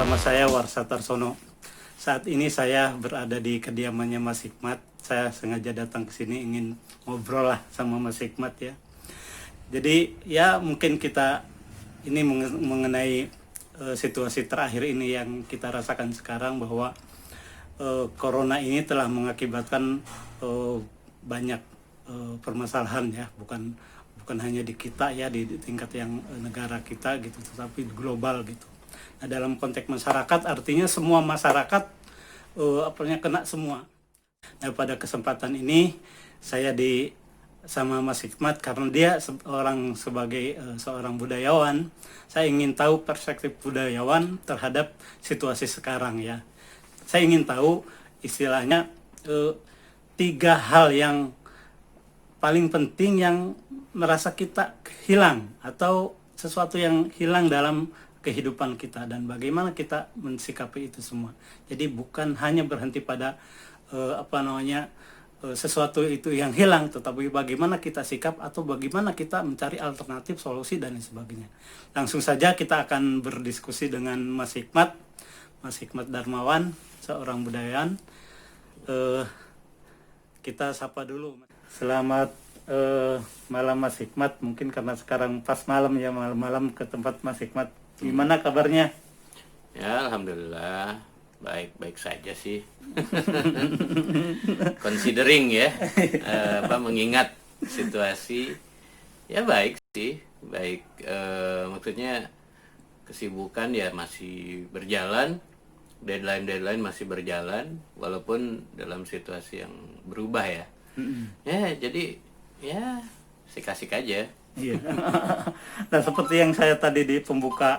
Nama saya Warsa Tarsono. Saat ini saya berada di kediamannya Mas Hikmat. Saya sengaja datang ke sini ingin ngobrol lah sama Mas Hikmat ya. Jadi ya mungkin kita ini mengenai situasi terakhir ini yang kita rasakan sekarang bahwa corona ini telah mengakibatkan banyak permasalahan ya, bukan hanya di kita ya, di tingkat yang negara kita gitu, tetapi global gitu. Nah, dalam konteks masyarakat artinya semua masyarakat kena semua. Nah, pada kesempatan ini saya sama Mas Hikmat karena dia sebagai seorang budayawan, saya ingin tahu perspektif budayawan terhadap situasi sekarang ya. Saya ingin tahu istilahnya 3 hal yang paling penting yang merasa kita hilang atau sesuatu yang hilang dalam kehidupan kita dan bagaimana kita mensikapi itu semua. Jadi bukan hanya berhenti pada sesuatu itu yang hilang, tetapi bagaimana kita sikap atau bagaimana kita mencari alternatif solusi dan lain sebagainya. Langsung saja kita akan berdiskusi dengan Mas Hikmat Darmawan, seorang budayawan. Kita sapa dulu. Selamat malam Mas Hikmat, mungkin karena sekarang pas malam ya, malam ke tempat Mas Hikmat. Gimana kabarnya? Ya, alhamdulillah baik saja sih. Considering ya, mengingat situasi, ya baik sih, baik. Maksudnya kesibukan ya masih berjalan, deadline masih berjalan, walaupun dalam situasi yang berubah ya. Ya, jadi ya sik-sik aja. Iya. Nah, seperti yang saya tadi di pembuka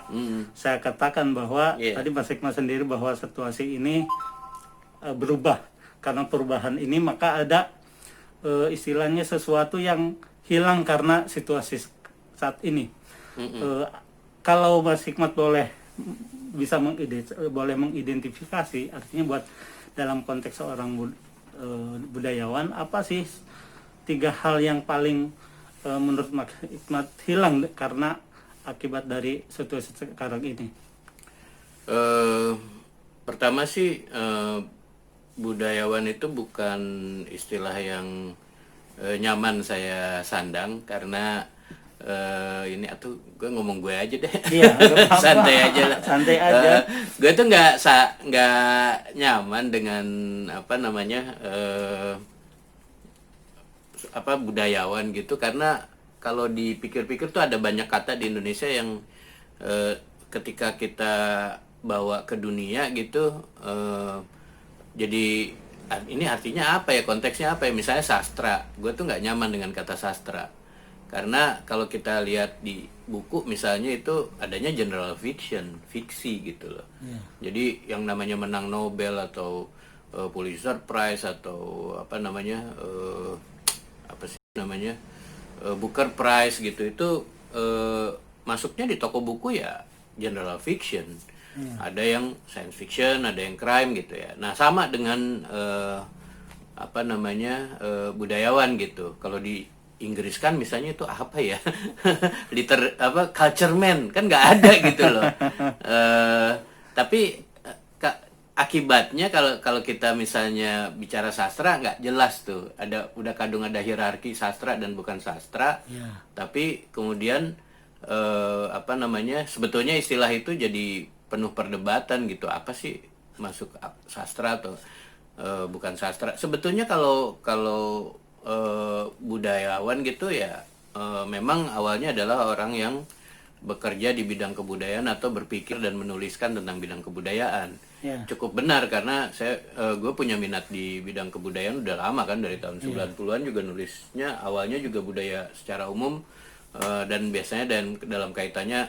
saya katakan bahwa tadi Mas Hikmat sendiri bahwa situasi ini berubah. Karena perubahan ini maka ada istilahnya sesuatu yang hilang karena situasi saat ini. Kalau Mas Hikmat bisa mengidentifikasi, artinya buat dalam konteks seorang budayawan, apa sih 3 hal yang paling menurut Mas Hikmat hilang karena akibat dari situasi sekarang ini? Pertama sih budayawan itu bukan istilah yang nyaman saya sandang, karena ini atau gue ngomong gue aja deh. Iya, santai aja lah. Santai aja. Gue tuh nggak nyaman dengan budayawan gitu, karena kalau dipikir-pikir tuh ada banyak kata di Indonesia yang ketika kita bawa ke dunia gitu, jadi ini artinya apa ya, konteksnya apa ya. Misalnya sastra, gue tuh nggak nyaman dengan kata sastra, karena kalau kita lihat di buku misalnya itu adanya general fiction, fiksi gitu loh. Jadi yang namanya menang Nobel atau Pulitzer Prize atau Booker Prize gitu, itu masuknya di toko buku ya general fiction. Ada yang science fiction, ada yang crime gitu ya. Nah, sama dengan budayawan gitu. Kalau di Inggris kan misalnya itu apa ya? Culture man kan nggak ada gitu loh. Tapi akibatnya kalau kita misalnya bicara sastra nggak jelas tuh, udah kadung ada hierarki sastra dan bukan sastra. Tapi kemudian sebetulnya istilah itu jadi penuh perdebatan gitu, apa sih masuk sastra atau bukan sastra. Sebetulnya kalau budayawan gitu ya, memang awalnya adalah orang yang bekerja di bidang kebudayaan atau berpikir dan menuliskan tentang bidang kebudayaan. Cukup benar, karena gue punya minat di bidang kebudayaan udah lama kan, dari tahun 90-an juga nulisnya awalnya juga budaya secara umum, dan biasanya dalam kaitannya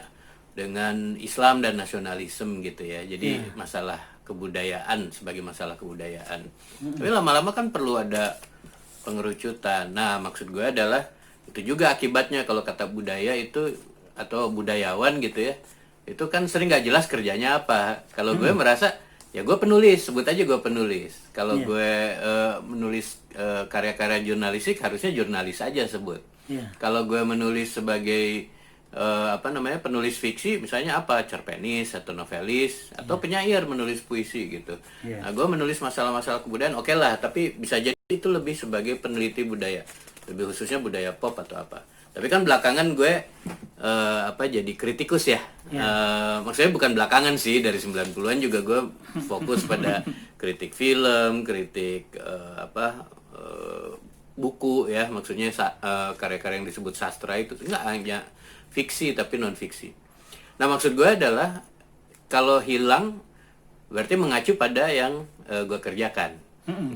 dengan Islam dan nasionalisme gitu ya. Jadi masalah kebudayaan sebagai masalah kebudayaan. Tapi lama-lama kan perlu ada pengerucutan. Nah, maksud gue adalah itu juga akibatnya kalau kata budaya itu atau budayawan gitu ya, itu kan sering nggak jelas kerjanya apa. Kalau gue merasa ya gue penulis, sebut aja gue penulis. Kalau gue menulis karya-karya jurnalistik, harusnya jurnalis aja sebut. Kalau gue menulis sebagai penulis fiksi misalnya apa, cerpenis atau novelis atau penyair menulis puisi gitu. Nah, gue menulis masalah-masalah kebudayaan oke lah, tapi bisa jadi itu lebih sebagai peneliti budaya, lebih khususnya budaya pop atau apa. Tapi kan belakangan gue jadi kritikus ya. Maksudnya bukan belakangan sih, dari 90-an juga gue fokus pada kritik film, kritik buku ya, maksudnya karya-karya yang disebut sastra itu enggak hanya fiksi tapi non fiksi. Nah, maksud gue adalah kalau hilang berarti mengacu pada yang gue kerjakan,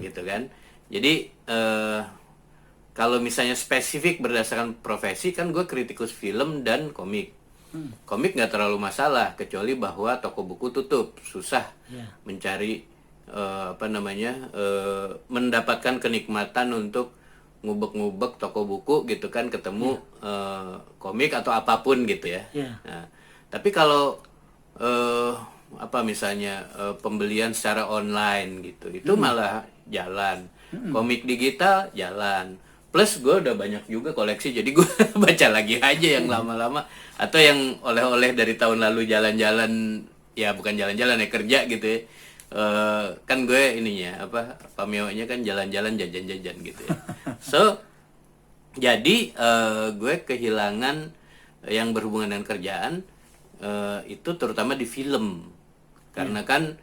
gitu kan. Jadi kalau misalnya spesifik berdasarkan profesi kan gue kritikus film dan komik. Komik nggak terlalu masalah, kecuali bahwa toko buku tutup, susah mencari mendapatkan kenikmatan untuk ngubek-ngubek toko buku gitu kan, ketemu komik atau apapun gitu ya. Nah, tapi kalau pembelian secara online gitu, itu malah jalan. Komik digital jalan. Plus gue udah banyak juga koleksi, jadi gue baca lagi aja yang lama-lama atau yang oleh-oleh dari tahun lalu, jalan-jalan ya, bukan jalan-jalan ya, kerja gitu ya. Kan gue ininya pameonya kan jalan-jalan, jajan-jajan gitu ya. So jadi gue kehilangan yang berhubungan dengan kerjaan itu terutama di film, karena kan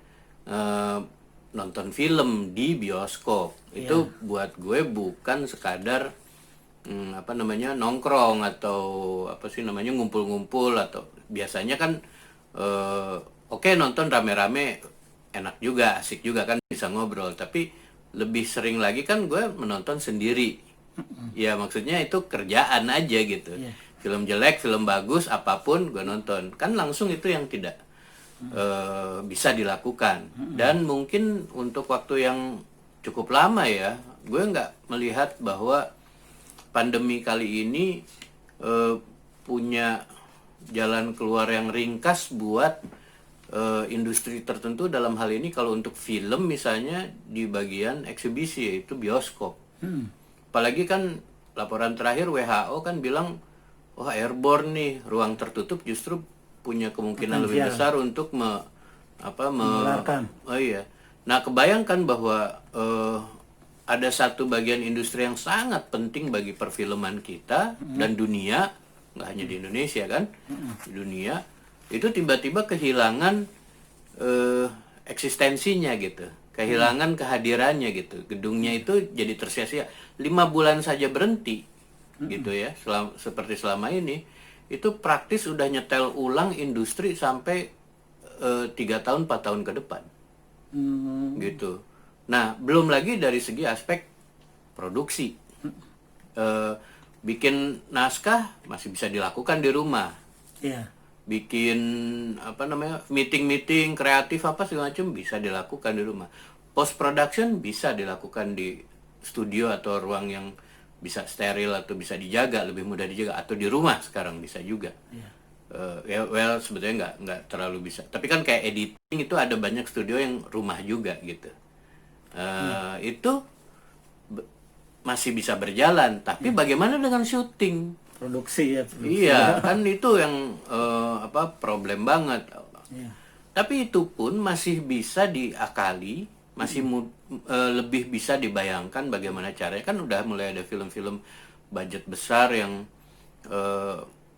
nonton film di bioskop itu buat gue bukan sekadar nongkrong atau ngumpul-ngumpul, atau biasanya kan oke, nonton rame-rame enak juga, asik juga kan, bisa ngobrol. Tapi lebih sering lagi kan gue menonton sendiri. Ya maksudnya itu kerjaan aja gitu. Film jelek, film bagus, apapun gue nonton. Kan langsung itu yang tidak bisa dilakukan. Dan mungkin untuk waktu yang cukup lama ya, gue nggak melihat bahwa pandemi kali ini punya jalan keluar yang ringkas buat industri tertentu, dalam hal ini kalau untuk film misalnya di bagian eksibisi, yaitu bioskop. Apalagi kan laporan terakhir WHO kan bilang, wah airborne nih, ruang tertutup justru punya kemungkinan lebih besar untuk menularkan. Oh iya. Nah, kebayangkan bahwa ada satu bagian industri yang sangat penting bagi perfilman kita dan dunia, nggak hanya di Indonesia kan, di dunia itu tiba-tiba kehilangan eksistensinya gitu, kehilangan kehadirannya gitu, gedungnya itu jadi tersia-sia. 5 bulan saja berhenti gitu ya, seperti selama ini itu praktis udah nyetel ulang industri sampai 3 tahun 4 tahun ke depan gitu. Nah, belum lagi dari segi aspek produksi, bikin naskah masih bisa dilakukan di rumah. Bikin meeting kreatif apa segala macam bisa dilakukan di rumah. Post production bisa dilakukan di studio atau ruang yang bisa steril atau bisa dijaga, lebih mudah dijaga, atau di rumah sekarang bisa juga. Sebetulnya nggak terlalu bisa. Tapi kan kayak editing itu ada banyak studio yang rumah juga gitu. Itu masih bisa berjalan. Tapi bagaimana dengan syuting? Produksi ya. Iya, kan itu yang problem banget. Tapi itu pun masih bisa diakali, masih lebih bisa dibayangkan bagaimana caranya. Kan udah mulai ada film-film budget besar yang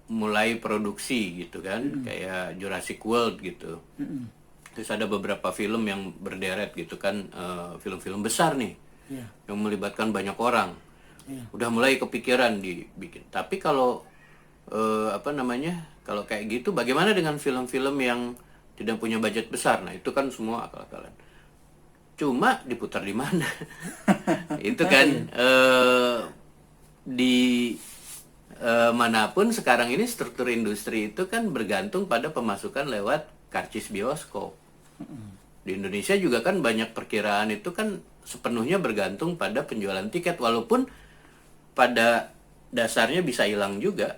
mulai produksi gitu kan, kayak Jurassic World gitu. Terus ada beberapa film yang berderet gitu kan, film-film besar nih, yang melibatkan banyak orang. Udah mulai kepikiran dibikin. Tapi kalau kalau kayak gitu, bagaimana dengan film-film yang tidak punya budget besar? Nah, itu kan semua akal-akalan. Cuma diputar di mana? Itu kan di manapun sekarang ini struktur industri itu kan bergantung pada pemasukan lewat karcis bioskop. Di Indonesia juga kan banyak perkiraan itu kan sepenuhnya bergantung pada penjualan tiket, walaupun pada dasarnya bisa hilang juga,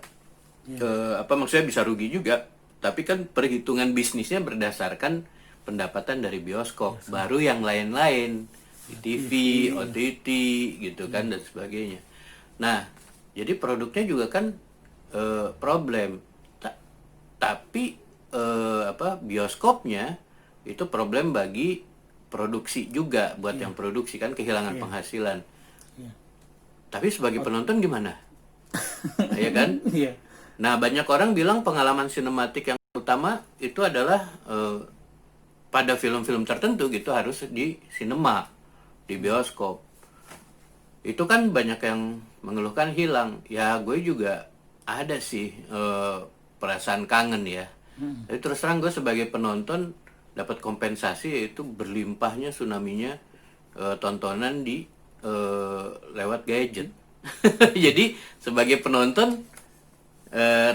maksudnya bisa rugi juga, tapi kan perhitungan bisnisnya berdasarkan pendapatan dari bioskop, baru yang lain-lain di TV, OTT gitu kan, dan sebagainya. Nah, jadi produknya juga kan problem. tapi bioskopnya itu problem bagi produksi juga, buat yang produksi kan kehilangan penghasilan. Tapi sebagai penonton gimana? Ya kan? Nah, banyak orang bilang pengalaman sinematik yang utama itu adalah pada film-film tertentu gitu harus di sinema, di bioskop. Itu kan banyak yang mengeluhkan hilang. Ya gue juga ada sih perasaan kangen ya. Tapi terus terang gue sebagai penonton dapat kompensasi, yaitu berlimpahnya tsunami-nya tontonan di lewat gadget. Jadi sebagai penonton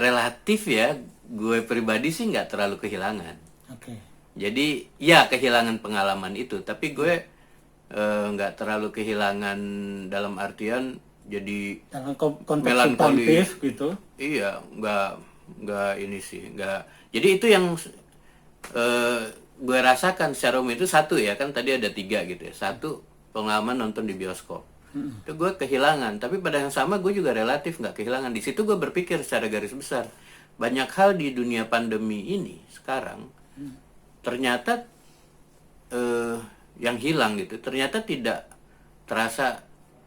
relatif ya, gue pribadi sih nggak terlalu kehilangan. Jadi ya kehilangan pengalaman itu, tapi gue nggak terlalu kehilangan dalam artian jadi dalam konteks melankolis substantif gitu. Iya, nggak ini sih, nggak. Jadi itu yang gue rasakan secara umum itu satu ya, kan tadi ada 3 gitu ya. Satu, pengalaman nonton di bioskop. Itu gue kehilangan, tapi pada yang sama gue juga relatif nggak kehilangan. Di situ gue berpikir secara garis besar, banyak hal di dunia pandemi ini sekarang ternyata yang hilang gitu, ternyata tidak terasa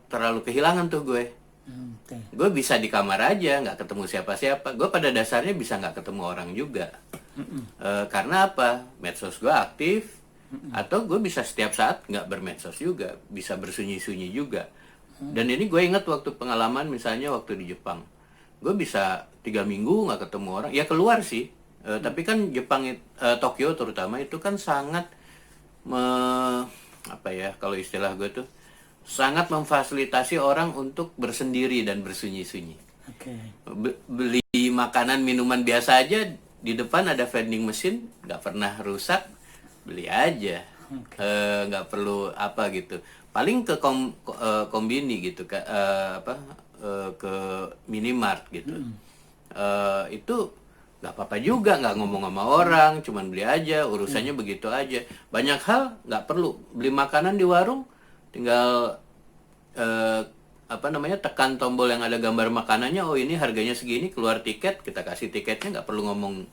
terlalu kehilangan tuh gue. Gue bisa di kamar aja, nggak ketemu siapa-siapa. Gue pada dasarnya bisa nggak ketemu orang juga. Karena apa? Medsos gue aktif, atau gue bisa setiap saat nggak bermedsos juga, bisa bersunyi-sunyi juga. Dan ini gue ingat waktu pengalaman misalnya waktu di Jepang, gue bisa 3 minggu nggak ketemu orang. Ya keluar sih, tapi kan Jepang, Tokyo terutama itu kan sangat apa ya, kalau istilah gue tuh sangat memfasilitasi orang untuk bersendiri dan bersunyi-sunyi. Beli makanan minuman biasa aja di depan ada vending machine, nggak pernah rusak, beli aja. Nggak perlu apa gitu. Paling ke kombini gitu, ke ke minimart gitu. Itu nggak apa-apa juga, nggak ngomong sama orang, cuman beli aja, urusannya begitu aja. Banyak hal nggak perlu beli makanan di warung, tinggal tekan tombol yang ada gambar makanannya, oh ini harganya segini, keluar tiket, kita kasih tiketnya, nggak perlu ngomong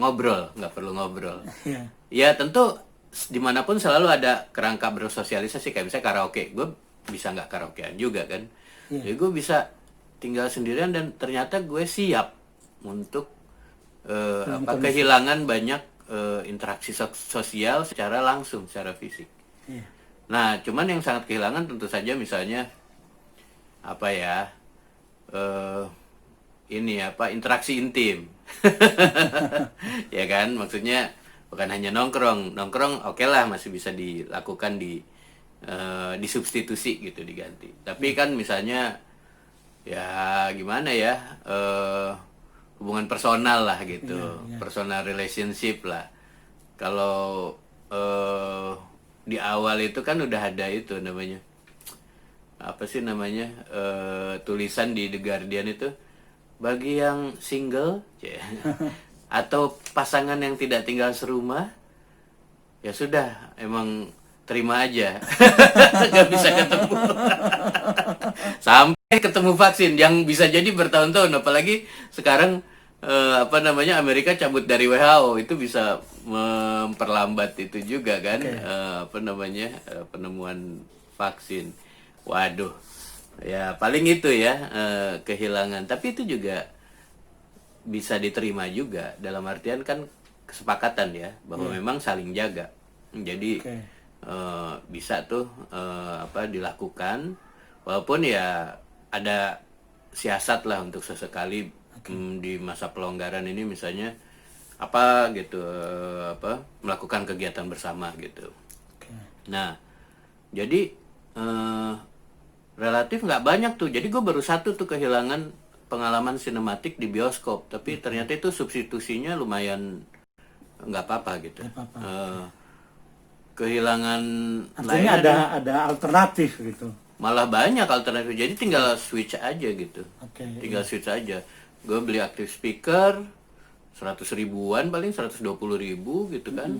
ngobrol, nggak perlu ngobrol. Ya tentu dimanapun selalu ada kerangka bersosialisasi, kayak misalnya karaoke, gue bisa nggak karaokean juga kan. Jadi gue bisa tinggal sendirian dan ternyata gue siap untuk kehilangan banyak interaksi sosial secara langsung, secara fisik. Nah, cuman yang sangat kehilangan tentu saja misalnya interaksi intim. Ya kan, maksudnya bukan hanya nongkrong oke lah masih bisa dilakukan, disubstitusi gitu, diganti. Tapi kan misalnya ya gimana ya, hubungan personal lah gitu, personal relationship lah. Kalau di awal itu kan udah ada itu namanya tulisan di The Guardian itu, bagi yang single atau pasangan yang tidak tinggal serumah, ya sudah, emang terima aja. Gak bisa ketemu. Sampai ketemu vaksin yang bisa jadi bertahun-tahun, apalagi sekarang Amerika cabut dari WHO, itu bisa memperlambat itu juga kan, penemuan vaksin. Waduh, ya paling itu ya, kehilangan. Tapi itu juga bisa diterima juga, dalam artian kan kesepakatan ya, bahwa memang saling jaga. Jadi bisa tuh dilakukan, walaupun ya ada siasat lah untuk sesekali di masa pelonggaran ini misalnya melakukan kegiatan bersama gitu. Nah, jadi relatif nggak banyak tuh. Jadi gue baru satu tuh kehilangan pengalaman sinematik di bioskop, tapi ternyata itu substitusinya lumayan nggak apa-apa gitu. Kehilangan artinya ada alternatif gitu. Malah banyak alternatif, jadi tinggal switch aja gitu. Tinggal switch aja. Gue beli active speaker 100 ribuan, paling 120 ribu gitu kan.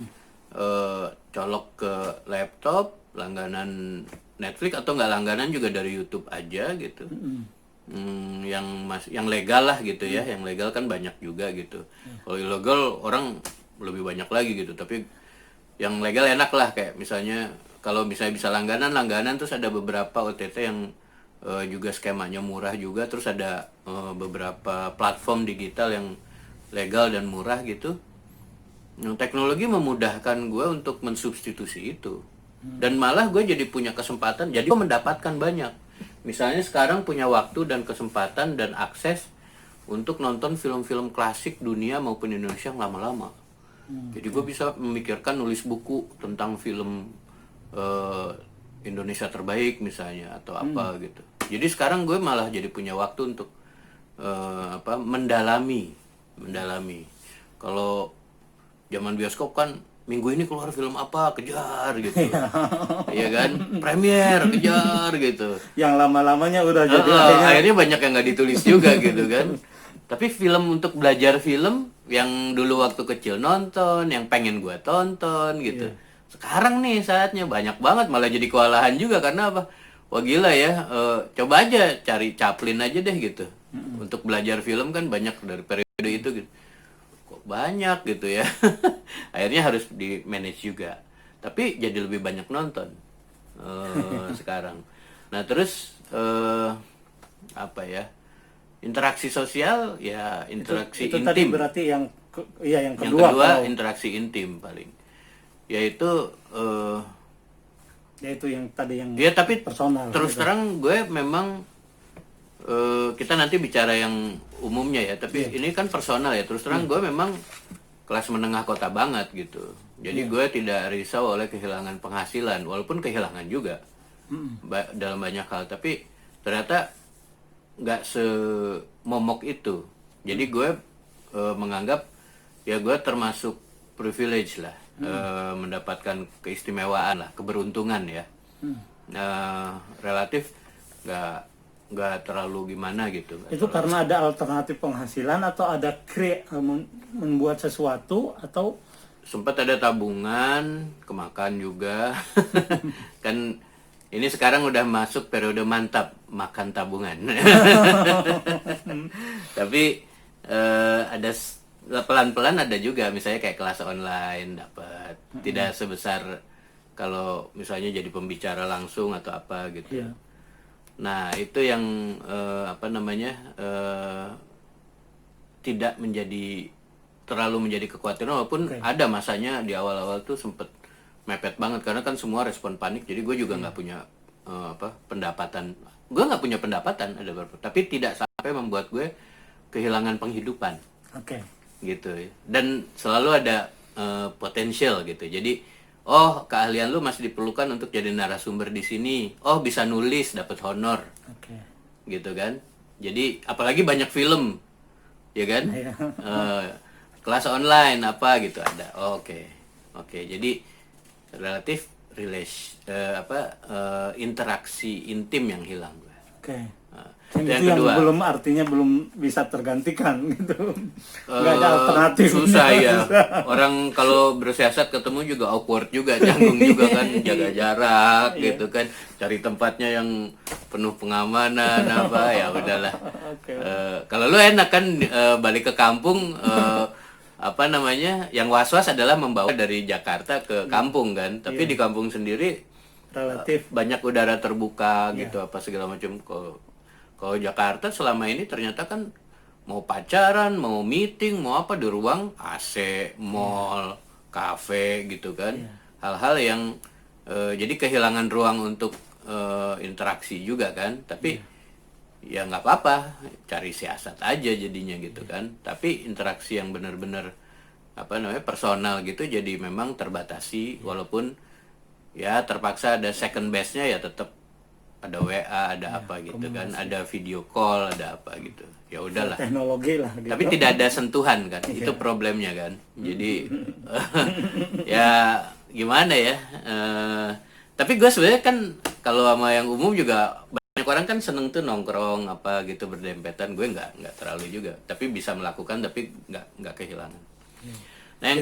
Colok ke laptop, langganan Netflix atau nggak langganan juga dari YouTube aja gitu. yang legal lah gitu ya. Yang legal kan banyak juga gitu. Kalau ilegal orang lebih banyak lagi gitu. Tapi yang legal enak lah, kayak misalnya kalau misalnya bisa langganan terus ada beberapa OTT yang juga skemanya murah juga, terus ada beberapa platform digital yang legal dan murah gitu. Teknologi memudahkan gue untuk mensubstitusi itu, dan malah gue jadi punya kesempatan, jadi gue mendapatkan banyak. Misalnya sekarang punya waktu dan kesempatan dan akses untuk nonton film-film klasik dunia maupun Indonesia yang lama-lama. Jadi gue bisa memikirkan nulis buku tentang film Indonesia terbaik misalnya atau apa gitu. Jadi sekarang gue malah jadi punya waktu untuk mendalami. Kalau zaman bioskop kan minggu ini keluar film apa, kejar gitu. Iya kan? Premier, kejar gitu. Yang lama-lamanya udah jadi akhirnya banyak yang nggak ditulis juga gitu kan. Tapi film untuk belajar film yang dulu waktu kecil nonton, yang pengen gua tonton gitu. Sekarang nih saatnya banyak banget, malah jadi kewalahan juga karena apa? Wah gila ya, coba aja cari Chaplin aja deh gitu. Untuk belajar film kan banyak dari periode itu gitu. Kok banyak gitu ya. Akhirnya harus di manage juga. Tapi jadi lebih banyak nonton sekarang. Nah terus apa ya? Interaksi sosial ya, interaksi itu intim. Tadi berarti yang kedua. Yang kedua interaksi intim paling. Yaitu yaitu yang tadi yang ya, tapi personal. Terus gitu. terang gue memang kita nanti bicara yang umumnya ya, tapi ini kan personal ya. Terus terang gue memang kelas menengah kota banget gitu. Jadi gue tidak risau oleh kehilangan penghasilan, walaupun kehilangan juga dalam banyak hal. Tapi ternyata nggak semomok itu. Jadi gue menganggap ya gue termasuk privilege lah, mendapatkan keistimewaan lah, keberuntungan ya. Relatif nggak terlalu gimana gitu. Itu karena ada alternatif penghasilan atau ada membuat sesuatu atau sempat ada tabungan, kemakan juga. Kan ini sekarang udah masuk periode mantap makan tabungan. Tapi ada pelan-pelan ada juga, misalnya kayak kelas online dapat, tidak sebesar kalau misalnya jadi pembicara langsung atau apa gitu. Nah itu yang tidak terlalu menjadi kekhawatiran, walaupun ada masanya di awal-awal tuh sempet mepet banget karena kan semua respon panik. Jadi gue juga nggak punya pendapatan. Gue nggak punya pendapatan ada berapa, tapi tidak sampai membuat gue kehilangan penghidupan. Gitu ya. Dan selalu ada potensial gitu. Jadi keahlian lu masih diperlukan untuk jadi narasumber di sini. Bisa nulis dapat honor. Gitu kan. Jadi apalagi banyak film, ya kan? Kelas online apa gitu ada. Oke. Jadi relatif interaksi intim yang hilang. Yang kedua, artinya belum bisa tergantikan gitu. Nggak ada alternatif. Susah ya. Orang kalau bersiasat ketemu juga awkward juga, canggung juga kan, jaga jarak gitu kan, cari tempatnya yang penuh pengamanan apa ya udahlah. Kalau lu enak kan balik ke kampung, yang was-was adalah membawa dari Jakarta ke kampung kan, tapi di kampung sendiri relatif banyak udara terbuka gitu apa segala macam. Kalau Jakarta selama ini ternyata kan mau pacaran, mau meeting, mau apa di ruang AC, mall, kafe gitu kan. Hal-hal yang jadi kehilangan ruang untuk interaksi juga kan. Tapi ya nggak apa-apa, cari siasat aja jadinya gitu kan. Tapi interaksi yang benar-benar personal gitu jadi memang terbatasi, walaupun ya terpaksa ada second best-nya ya, tetap ada WA, ada apa gitu kan, ada video call, ada apa gitu. Ya udahlah. Teknologi lah gitu. Tapi tidak ada sentuhan kan. Itu problemnya kan. Jadi ya gimana ya? Tapi gue sebenarnya kan kalau sama yang umum juga banyak orang kan seneng tuh nongkrong apa gitu berdempetan. Gue nggak terlalu juga. Tapi bisa melakukan, tapi nggak kehilangan. Nah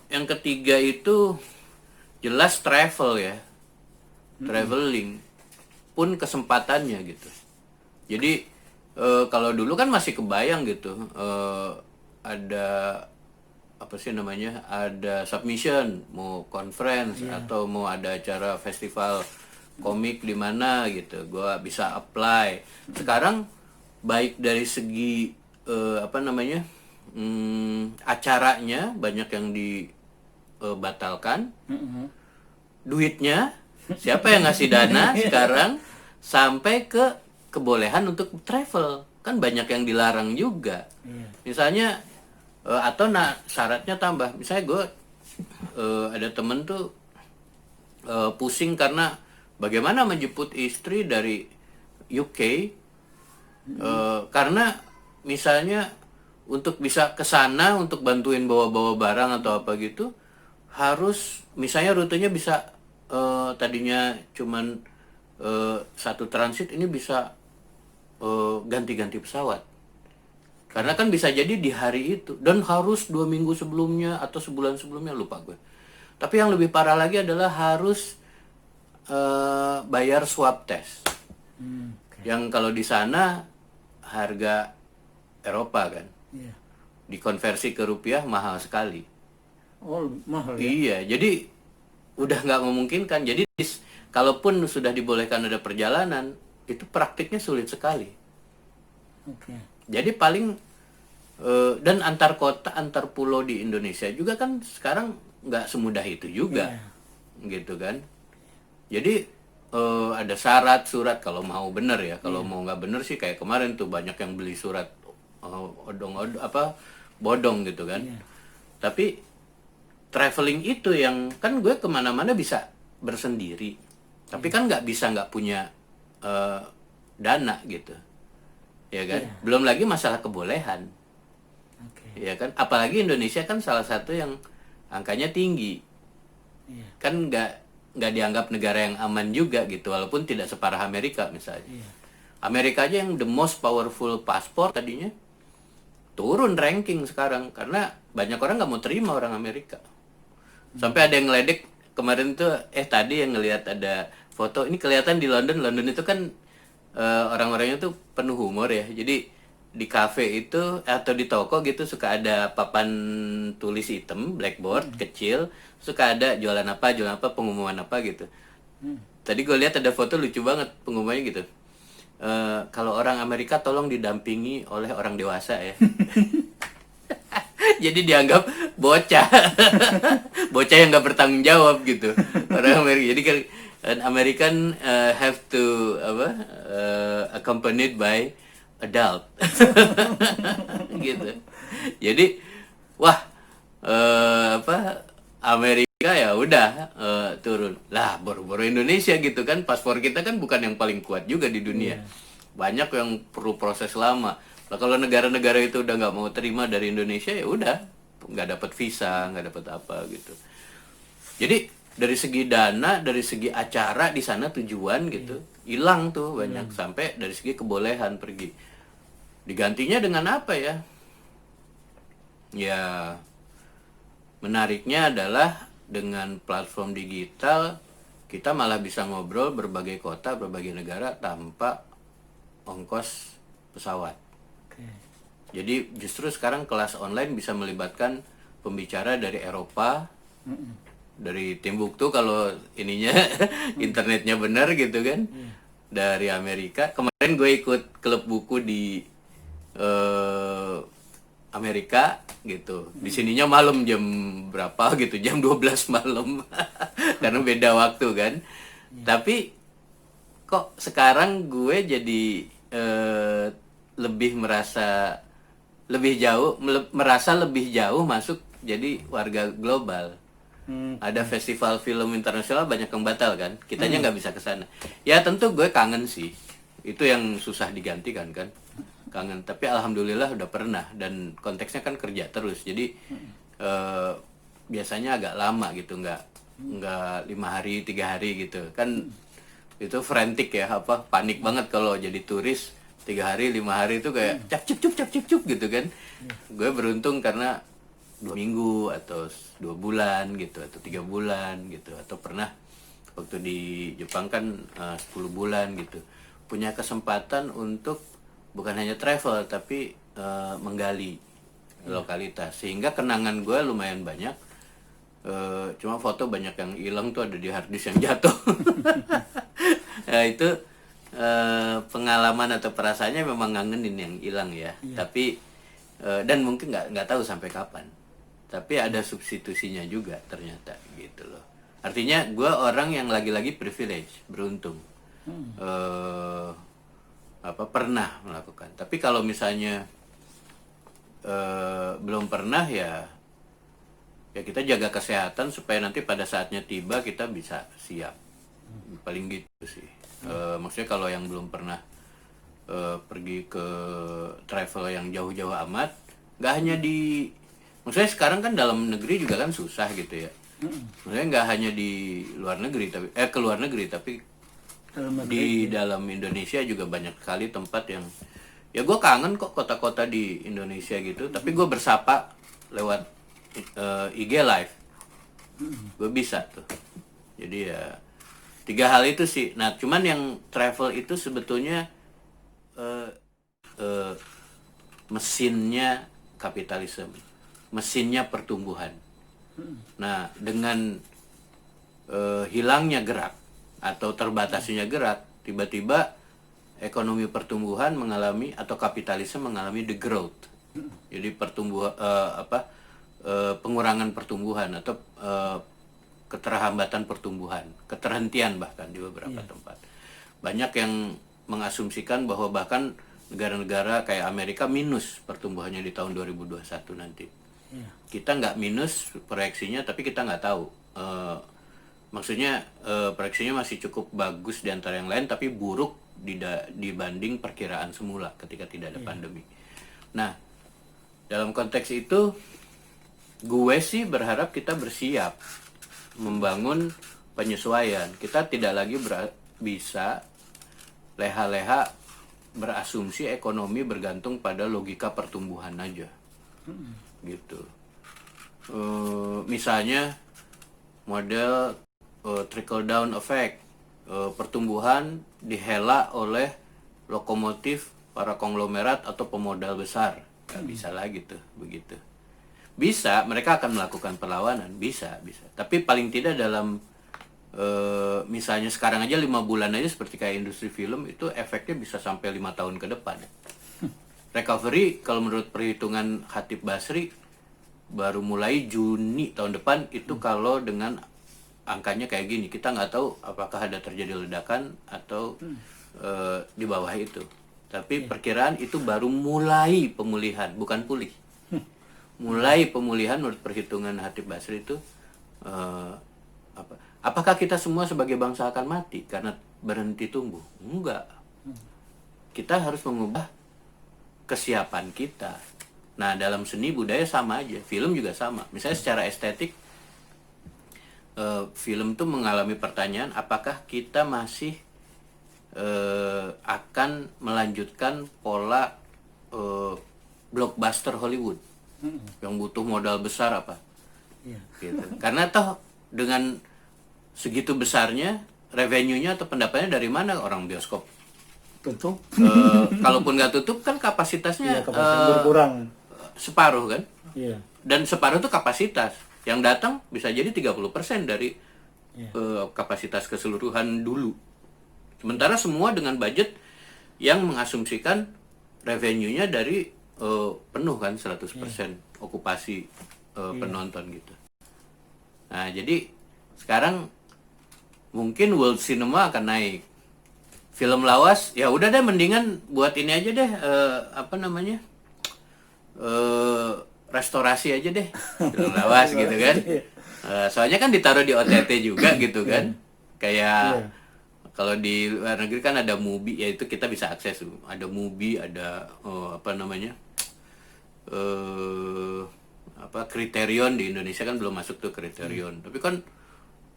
yang ketiga itu jelas travel ya. Traveling pun kesempatannya gitu. Jadi kalau dulu kan masih kebayang gitu, ada apa sih namanya, ada submission, mau conference atau mau ada acara festival komik di mana gitu, gua bisa apply. Sekarang baik dari segi apa namanya, acaranya banyak yang dibatalkan, duitnya siapa yang ngasih dana sekarang, sampai ke kebolehan untuk travel kan banyak yang dilarang juga. Misalnya atau syaratnya tambah, misalnya gue ada temen tuh pusing karena bagaimana menjemput istri dari UK, karena misalnya untuk bisa ke sana untuk bantuin bawa-bawa barang atau apa gitu, harus misalnya rutenya bisa tadinya cuman satu transit, ini bisa ganti-ganti pesawat. Karena kan bisa jadi di hari itu, dan harus 2 minggu sebelumnya atau sebulan sebelumnya, lupa gue. Tapi yang lebih parah lagi adalah harus bayar swab test. Yang kalau di sana harga Eropa kan, dikonversi ke rupiah mahal sekali. Oh, mahal ya? Iya, jadi udah nggak memungkinkan. Jadi kalaupun sudah dibolehkan ada perjalanan, itu praktiknya sulit sekali. Jadi paling dan antar kota, antar pulau di Indonesia juga kan sekarang nggak semudah itu juga, gitu kan. Jadi ada syarat surat kalau mau bener ya. Kalau mau nggak bener sih kayak kemarin tuh banyak yang beli surat bodong gitu kan. Tapi traveling itu yang kan gue kemana-mana bisa bersendiri, tapi kan nggak punya dana gitu, ya kan. Belum lagi masalah kebolehan, ya kan. Apalagi Indonesia kan salah satu yang angkanya tinggi, kan nggak dianggap negara yang aman juga gitu, walaupun tidak separah Amerika misalnya. Amerika aja yang the most powerful passport tadinya turun ranking sekarang karena banyak orang nggak mau terima orang Amerika. Sampai ada yang ngeledek kemarin tuh, tadi yang ngelihat ada foto, ini kelihatan di London itu kan orang-orangnya tuh penuh humor ya. Jadi di kafe itu atau di toko gitu suka ada papan tulis hitam, blackboard kecil, suka ada jualan apa, pengumuman apa gitu. Tadi gue lihat ada foto lucu banget pengumumannya gitu. Kalau orang Amerika tolong didampingi oleh orang dewasa ya. Jadi dianggap bocah, bocah yang nggak bertanggung jawab gitu orang Amerika. Jadi kan American have to accompanied by adult, gitu. Jadi wah Amerika ya udah turun lah, boro-boro Indonesia gitu kan. Paspor kita kan bukan yang paling kuat juga di dunia, banyak yang perlu proses lama. Nah, kalau negara-negara itu udah nggak mau terima dari Indonesia ya udah nggak dapat visa, nggak dapat apa gitu. Jadi dari segi dana, dari segi acara di sana tujuan gitu hilang tuh banyak. Sampai dari segi kebolehan pergi, digantinya dengan apa ya? Ya menariknya adalah dengan platform digital kita malah bisa ngobrol berbagai kota, berbagai negara tanpa ongkos pesawat. Jadi justru sekarang kelas online bisa melibatkan pembicara dari Eropa, dari Timbuktu kalau ininya internetnya benar gitu kan, dari Amerika. Kemarin gue ikut klub buku di Amerika gitu. Di sininya malam jam berapa gitu, jam 12 malam. Karena beda waktu kan. Tapi kok sekarang gue jadi merasa lebih jauh masuk jadi warga global. Ada festival film internasional banyak yang batal kan, kitanya nggak bisa ke sana. Ya tentu gue kangen sih, itu yang susah digantikan kan, kangen. Tapi alhamdulillah udah pernah, dan konteksnya kan kerja terus, jadi biasanya agak lama gitu, nggak 5 hari 3 hari gitu kan. Itu frantic ya, panik banget kalau jadi turis 3 hari 5 hari itu kayak cap cup gitu kan. Gue beruntung karena 2 minggu atau 2 bulan gitu, atau 3 bulan gitu, atau pernah waktu di Jepang kan 10 bulan gitu. punya kesempatan untuk bukan hanya travel tapi menggali lokalitas, sehingga kenangan gue lumayan banyak. Cuma foto banyak yang hilang tuh, ada di harddisk yang jatuh. Nah, itu pengalaman atau perasaannya memang ngangenin yang hilang ya. Tapi dan mungkin nggak tahu sampai kapan. Tapi ada substitusinya juga ternyata gitu loh. Artinya gue orang yang lagi-lagi privilege, beruntung. Pernah melakukan. Tapi kalau misalnya belum pernah ya kita jaga kesehatan supaya nanti pada saatnya tiba kita bisa siap. Paling gitu sih. Maksudnya kalau yang belum pernah pergi ke travel yang jauh-jauh amat, nggak hanya di, maksudnya sekarang kan dalam negeri juga kan susah gitu ya. Maksudnya nggak hanya di luar negeri tapi ke luar negeri tapi di dalam Indonesia juga banyak sekali tempat yang ya gue kangen kok kota-kota di Indonesia gitu, tapi gue bersapa lewat IG live, gue bisa tuh. Jadi ya 3 hal itu sih. Nah cuman yang travel itu sebetulnya mesinnya kapitalisme, mesinnya pertumbuhan. Nah dengan hilangnya gerak atau terbatasinya gerak, tiba-tiba ekonomi pertumbuhan mengalami atau kapitalisme mengalami degrowth. Jadi pengurangan pertumbuhan atau keterhambatan pertumbuhan, keterhentian bahkan di beberapa tempat. Banyak yang mengasumsikan bahwa bahkan negara-negara kayak Amerika minus pertumbuhannya di tahun 2021 nanti. Kita nggak minus proyeksinya, tapi kita nggak tahu. Maksudnya proyeksinya masih cukup bagus di antara yang lain, tapi buruk dibanding perkiraan semula ketika tidak ada pandemi. Nah, dalam konteks itu, gue sih berharap kita bersiap membangun penyesuaian. Kita tidak lagi bisa leha-leha berasumsi ekonomi bergantung pada logika pertumbuhan aja, gitu. Misalnya model trickle down effect, pertumbuhan dihela oleh lokomotif para konglomerat atau pemodal besar. Gak bisa lagi tuh begitu. Bisa, mereka akan melakukan perlawanan, bisa. Tapi paling tidak dalam misalnya sekarang aja 5 bulan aja seperti kayak industri film itu efeknya bisa sampai 5 tahun ke depan. Recovery kalau menurut perhitungan Khatib Basri baru mulai Juni tahun depan itu kalau dengan angkanya kayak gini. Kita nggak tahu apakah ada terjadi ledakan atau di bawah itu. Tapi perkiraan itu baru mulai pemulihan, bukan pulih. Mulai pemulihan menurut perhitungan Khatib Basri itu apakah kita semua sebagai bangsa akan mati karena berhenti tumbuh? Enggak. Kita harus mengubah kesiapan kita. Nah, dalam seni budaya sama aja, film juga sama. Misalnya secara estetik, film tuh mengalami pertanyaan apakah kita masih akan melanjutkan pola blockbuster Hollywood yang butuh modal besar apa gitu. Karena toh dengan segitu besarnya revenue-nya atau pendapatannya dari mana orang bioskop tutup? Kalaupun nggak tutup kan kapasitasnya berkurang separuh kan. Dan separuh itu kapasitas yang datang bisa jadi 30% dari kapasitas keseluruhan dulu. Sementara semua dengan budget yang mengasumsikan revenue-nya dari penuh kan 100% okupasi penonton gitu. Nah, jadi sekarang mungkin world cinema akan naik. Film lawas ya udah deh mendingan buat ini aja deh restorasi aja deh film lawas gitu kan. Soalnya kan ditaruh di OTT juga gitu kan. Kayak kalau di luar negeri kan ada Mubi, ya itu kita bisa akses. Ada Mubi, ada Criterion. Di Indonesia kan belum masuk tuh Criterion. Tapi kan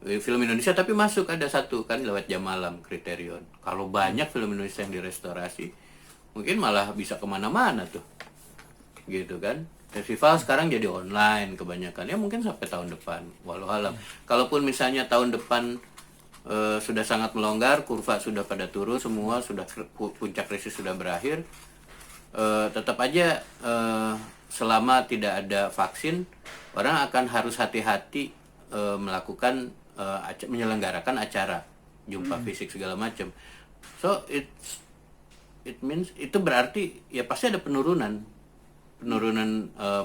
film Indonesia tapi masuk, ada satu kan lewat jam malam Criterion. Kalau banyak film Indonesia yang direstorasi, mungkin malah bisa kemana-mana tuh, gitu kan. Festival sekarang jadi online kebanyakan, ya mungkin sampai tahun depan, walau alam. Kalaupun misalnya tahun depan sudah sangat melonggar, kurva sudah pada turun semua, sudah puncak krisis sudah berakhir. Tetap aja selama tidak ada vaksin, orang akan harus hati-hati melakukan menyelenggarakan acara, jumpa fisik segala macam. So it means itu berarti ya pasti ada penurunan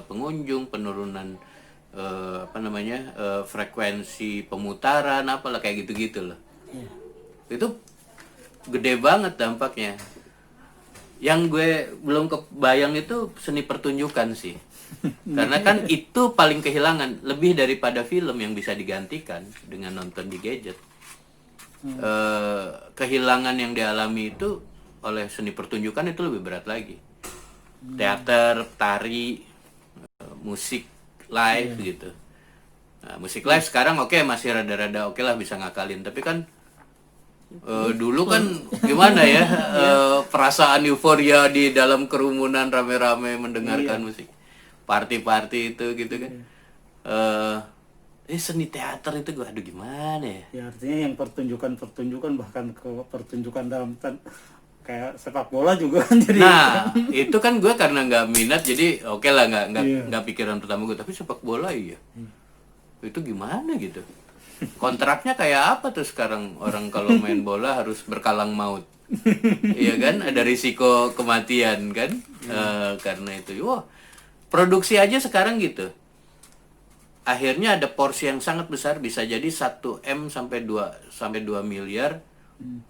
pengunjung, penurunan frekuensi pemutaran, apalah kayak gitu-gitu loh. Itu gede banget dampaknya. Yang gue belum kebayang itu seni pertunjukan sih. Karena kan itu paling kehilangan, lebih daripada film yang bisa digantikan dengan nonton di gadget. Kehilangan yang dialami itu oleh seni pertunjukan itu lebih berat lagi. Teater, tari, musik live gitu. Nah, musik live sekarang masih rada-rada lah bisa ngakalin, tapi kan dulu kan gimana ya, perasaan euforia di dalam kerumunan rame-rame mendengarkan musik, party-party itu gitu kan. Seni teater itu gue aduh gimana ya? Ya artinya yang pertunjukan bahkan ke pertunjukan dalam kayak sepak bola juga kan jadi. Nah itu kan gue karena nggak minat jadi lah nggak pikiran pertama gue, tapi sepak bola iya. Itu gimana gitu? Kontraknya kayak apa tuh sekarang orang kalau main bola harus berkalang maut, iya kan? Ada risiko kematian kan? Karena itu, wah produksi aja sekarang gitu. Akhirnya ada porsi yang sangat besar, bisa jadi 1 M sampai 2 miliar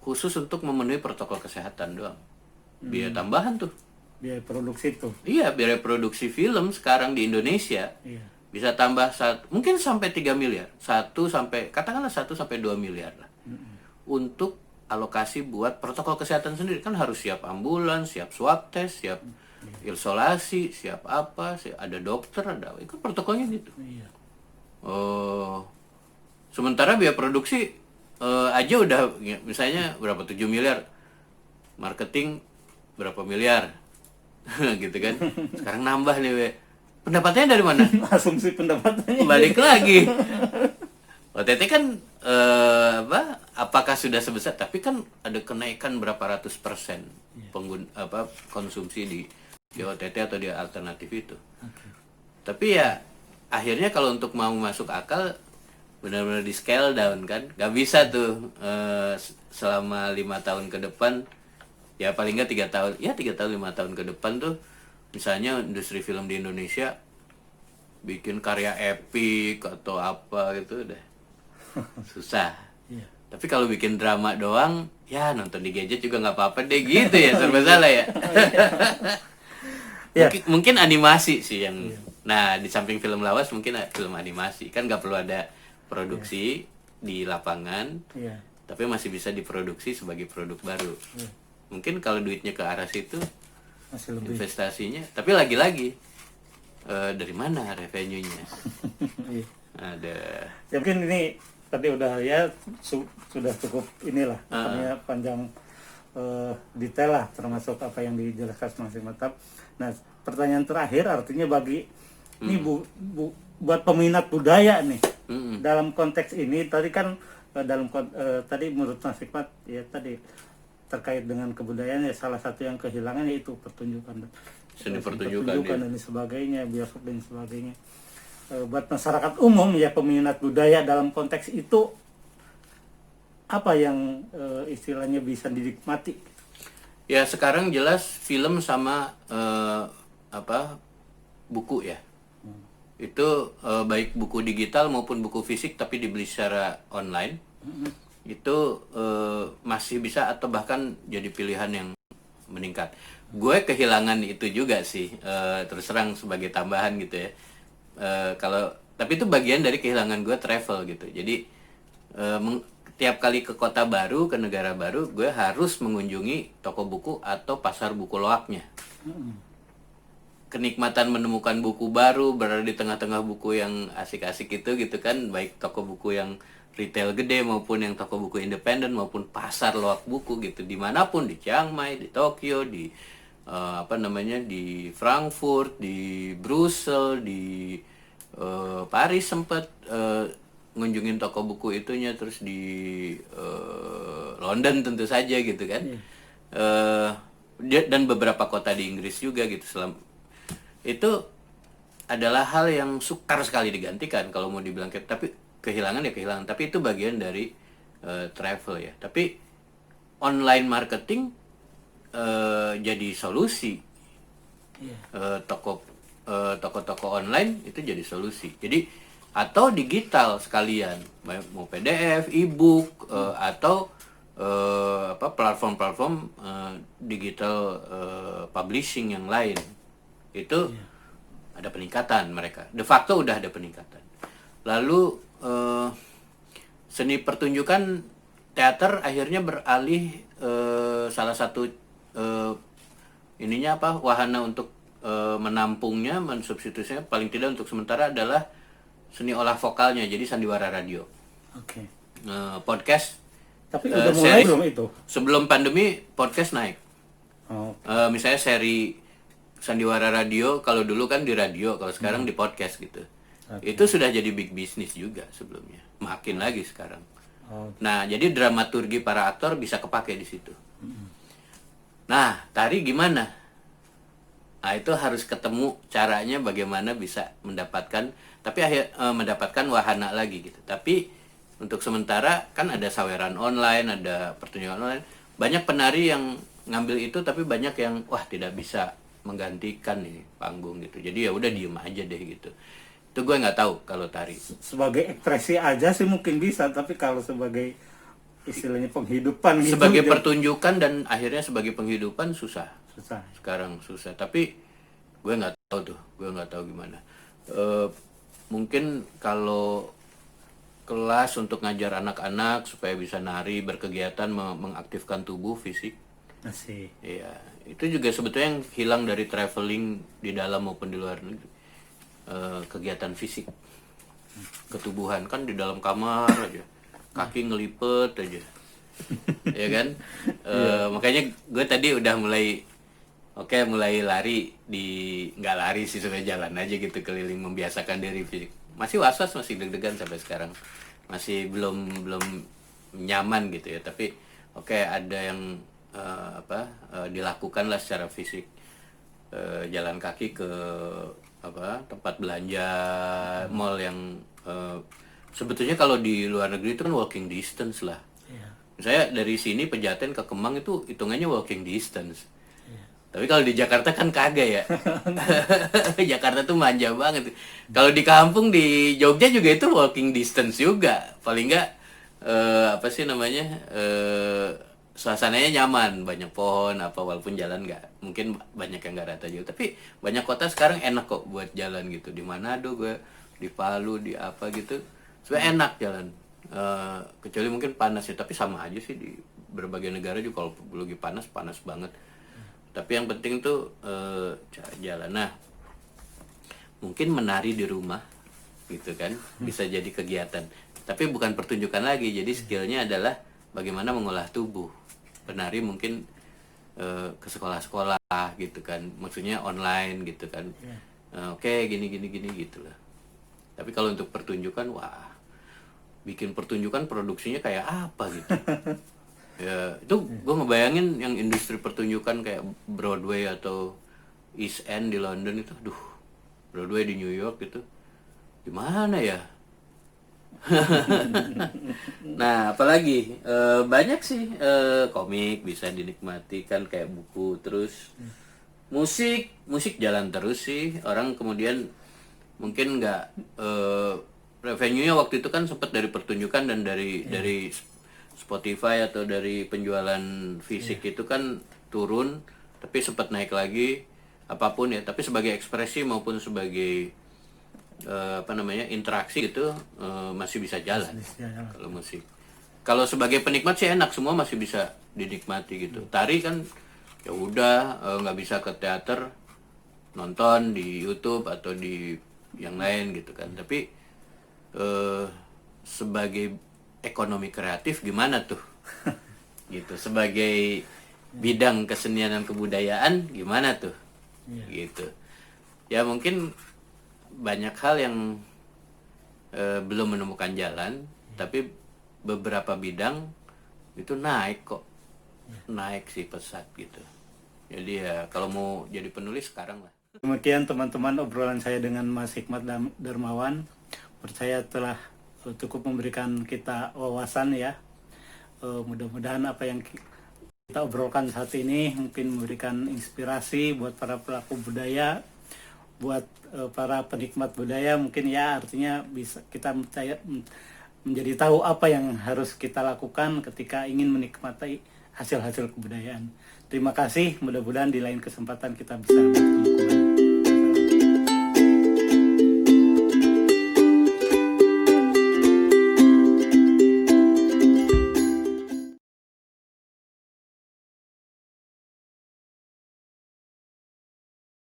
khusus untuk memenuhi protokol kesehatan doang. Biaya tambahan tuh. Biaya produksi tuh. Iya, biaya produksi film sekarang di Indonesia. Iya. Bisa tambah mungkin sampai 3 miliar. Katakanlah 1 sampai 2 miliar lah. Untuk alokasi buat protokol kesehatan sendiri. Kan harus siap ambulans, siap swab test, siap isolasi, siap apa, ada dokter, ada itu protokolnya gitu. Iya. Sementara biaya produksi aja udah misalnya berapa 7 miliar, marketing berapa miliar gitu kan. Sekarang nambah nih pendapatnya dari mana? Asumsi pendapatannya balik lagi. OTT kan apakah sudah sebesar, tapi kan ada kenaikan berapa ratus persen konsumsi di OTT atau di alternatif itu. Tapi ya akhirnya kalau untuk mau masuk akal benar-benar di scale down kan, gak bisa tuh selama 5 tahun ke depan, ya paling nggak 3 tahun, 5 tahun ke depan tuh misalnya industri film di Indonesia bikin karya epik atau apa gitu udah susah. Tapi kalau bikin drama doang, ya nonton di gadget juga nggak apa-apa deh gitu ya, serba salah ya. Mungkin animasi sih yang nah di samping film lawas mungkin film animasi kan nggak perlu ada produksi di lapangan, tapi masih bisa diproduksi sebagai produk baru. Mungkin kalau duitnya ke arah situ masih lebih investasinya, tapi lagi-lagi dari mana revenue-nya? Ada. Ya mungkin ini tadi udah ya sudah cukup inilah panjang detail lah termasuk apa yang dijelaskan Mas Matap. Nah pertanyaan terakhir artinya bagi ini buat peminat budaya nih dalam konteks ini tadi kan tadi menurut Mas Hikmat ya tadi terkait dengan kebudayaan ya salah satu yang kehilangan yaitu pertunjukan, seni pertunjukan dan sebagainya, bioskop dan sebagainya. Buat masyarakat umum ya peminat budaya dalam konteks itu apa yang istilahnya bisa dinikmati? Ya sekarang jelas film sama buku ya. Itu baik buku digital maupun buku fisik tapi dibeli secara online. Itu masih bisa atau bahkan jadi pilihan yang meningkat. Gue kehilangan itu juga sih, terus terang sebagai tambahan gitu ya. Tapi itu bagian dari kehilangan gue travel gitu. Jadi tiap kali ke kota baru, ke negara baru, gue harus mengunjungi toko buku atau pasar buku loaknya. Kenikmatan menemukan buku baru, berada di tengah-tengah buku yang asik-asik itu gitu kan, baik toko buku yang retail gede maupun yang toko buku independen maupun pasar loak buku gitu, dimanapun, di Chiang Mai, di Tokyo, di di Frankfurt, di Brussels, di Paris sempat ngunjungin toko buku itunya, terus di London tentu saja gitu kan. Dan beberapa kota di Inggris juga gitu. Itu adalah hal yang sukar sekali digantikan kalau mau dibilang, tapi kehilangan ya kehilangan, tapi itu bagian dari travel ya. Tapi online marketing jadi solusi. Toko-toko online itu jadi solusi. Jadi atau digital sekalian, mau PDF, e-book, atau platform-platform digital publishing yang lain. Itu ada peningkatan mereka. De facto udah ada peningkatan. Lalu seni pertunjukan teater akhirnya beralih, salah satu wahana untuk menampungnya, mensubstitusinya paling tidak untuk sementara adalah seni olah vokalnya, jadi sandiwara radio. Oke. Podcast. Tapi udah mulai belum itu? Sebelum pandemi podcast naik. Oh. Misalnya seri sandiwara radio, kalau dulu kan di radio, kalau sekarang di podcast gitu. Itu sudah jadi big business juga sebelumnya. Makin lagi sekarang. Nah, jadi dramaturgi para aktor bisa kepake di situ. Nah, tari gimana? Nah, itu harus ketemu caranya bagaimana bisa mendapatkan, tapi mendapatkan wahana lagi gitu. Tapi untuk sementara kan ada saweran online, ada pertunjukan online. Banyak penari yang ngambil itu, tapi banyak yang tidak bisa menggantikan nih panggung gitu. Jadi ya udah diem aja deh gitu. Itu gue nggak tahu kalau tari. Sebagai ekspresi aja sih mungkin bisa, tapi kalau sebagai istilahnya penghidupan gitu. Sebagai pertunjukan dan akhirnya sebagai penghidupan susah. Susah. Sekarang susah. Tapi gue nggak tahu tuh. Gue nggak tahu gimana. Mungkin kalau kelas untuk ngajar anak-anak supaya bisa nari, berkegiatan, mengaktifkan tubuh, fisik. Masih. Iya, itu juga sebetulnya yang hilang dari traveling di dalam maupun di luar negeri. Kegiatan fisik, ketubuhan kan di dalam kamar aja, kaki ngelipet aja, ya kan? Makanya gue tadi udah mulai lari nggak lari sih, sudah jalan aja gitu keliling, membiasakan diri fisik. Masih was-was, masih deg-degan sampai sekarang, masih belum nyaman gitu ya. Tapi ada yang dilakukan lah secara fisik, jalan kaki ke tempat belanja, mall yang sebetulnya kalau di luar negeri itu kan walking distance lah. Misalnya dari sini Pejaten ke Kemang itu hitungannya walking distance. Tapi kalau di Jakarta kan kagak ya. Jakarta tuh manja banget. Kalau di kampung di Jogja juga itu walking distance juga. Paling enggak suasananya nyaman, banyak pohon walaupun jalan mungkin banyak yang nggak rata juga. Tapi banyak kota sekarang enak kok buat jalan gitu. Di Manado gue, di Palu, di apa gitu. Sebenarnya enak jalan. Kecuali mungkin panas ya, tapi sama aja sih di berbagai negara juga. Kalau lagi panas banget. Tapi yang penting tuh jalan. Nah, mungkin menari di rumah gitu kan, bisa jadi kegiatan. Tapi bukan pertunjukan lagi. Jadi skillnya adalah bagaimana mengolah tubuh. Penari mungkin ke sekolah-sekolah gitu kan, maksudnya online gitu kan. Gini gitu lah. Tapi kalau untuk pertunjukan, bikin pertunjukan produksinya kayak apa gitu. Ya, itu gue ngebayangin yang industri pertunjukan kayak Broadway atau East End di London itu, Broadway di New York itu gimana ya? Nah, apalagi banyak sih, komik bisa dinikmati kan kayak buku, terus musik jalan terus sih. Orang kemudian mungkin nggak revenue-nya waktu itu kan sempat dari pertunjukan dan dari Spotify atau dari penjualan fisik itu kan turun, tapi sempat naik lagi, apapun ya. Tapi sebagai ekspresi maupun sebagai interaksi gitu masih bisa jalan. Kalau musik, kalau sebagai penikmat sih enak, semua masih bisa dinikmati gitu. Tari kan ya udah nggak bisa ke teater, nonton di YouTube atau di yang lain gitu kan. Tapi sebagai ekonomi kreatif gimana tuh? Gitu. Sebagai bidang kesenian dan kebudayaan gimana tuh? Gitu. Ya mungkin banyak hal yang belum menemukan jalan, tapi beberapa bidang itu naik kok, naik sih pesat gitu. Jadi ya kalau mau jadi penulis sekarang lah. Demikian teman-teman obrolan saya dengan Mas Hikmat Darmawan. Percaya telah cukup memberikan kita wawasan ya. Mudah-mudahan apa yang kita obrolkan saat ini mungkin memberikan inspirasi buat para pelaku budaya, buat para penikmat budaya, mungkin ya artinya bisa kita menjadi tahu apa yang harus kita lakukan ketika ingin menikmati hasil-hasil kebudayaan. Terima kasih, mudah-mudahan di lain kesempatan kita bisa bertemu kembali.